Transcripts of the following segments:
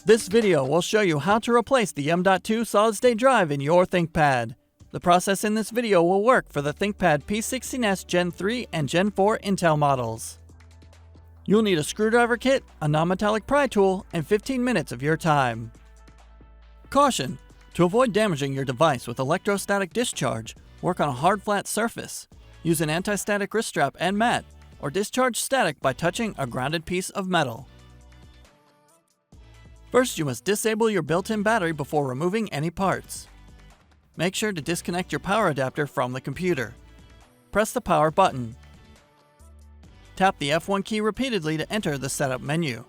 This video will show you how to replace the M.2 solid-state drive in your ThinkPad. The process in this video will work for the ThinkPad P16s Gen 3 and Gen 4 Intel models. You'll need a screwdriver kit, a non-metallic pry tool, and 15 minutes of your time. Caution! To avoid damaging your device with electrostatic discharge, work on a hard flat surface. Use an anti-static wrist strap and mat, or discharge static by touching a grounded piece of metal. First, you must disable your built-in battery before removing any parts. Make sure to disconnect your power adapter from the computer. Press the power button. Tap the F1 key repeatedly to enter the setup menu.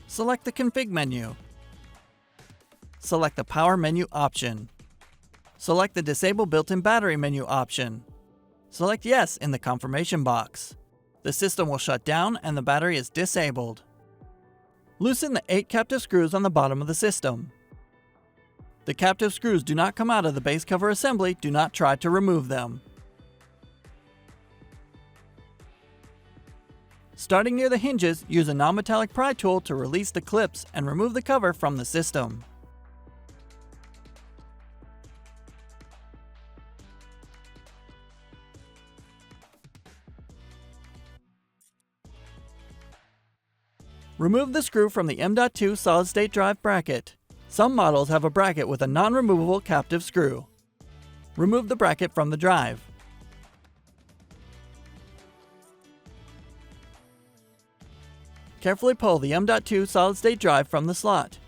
Select the config menu. Select the power menu option. Select the disable built-in battery menu option. Select yes in the confirmation box. The system will shut down and the battery is disabled. Loosen the 8 captive screws on the bottom of the system. The captive screws do not come out of the base cover assembly. Do not try to remove them. Starting near the hinges, use a non-metallic pry tool to release the clips and remove the cover from the system. Remove the screw from the M.2 solid-state drive bracket. Some models have a bracket with a non-removable captive screw. Remove the bracket from the drive. Carefully pull the M.2 solid-state drive from the slot.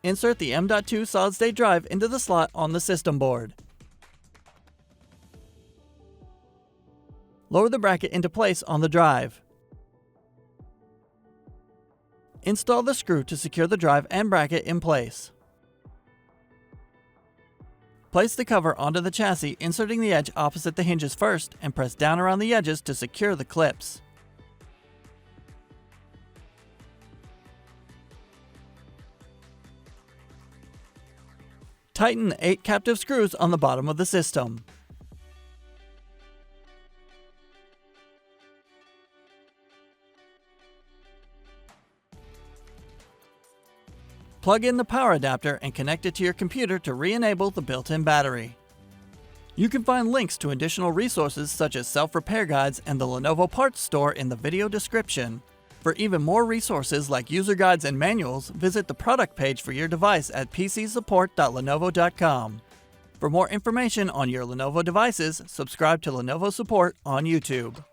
Insert the M.2 solid-state drive into the slot on the system board. Lower the bracket into place on the drive. Install the screw to secure the drive and bracket in place. Place the cover onto the chassis, inserting the edge opposite the hinges first, and press down around the edges to secure the clips. Tighten the 8 captive screws on the bottom of the system. Plug in the power adapter and connect it to your computer to re-enable the built-in battery. You can find links to additional resources such as self-repair guides and the Lenovo parts store in the video description. For even more resources like user guides and manuals, visit the product page for your device at pcsupport.lenovo.com. For more information on your Lenovo devices, subscribe to Lenovo Support on YouTube.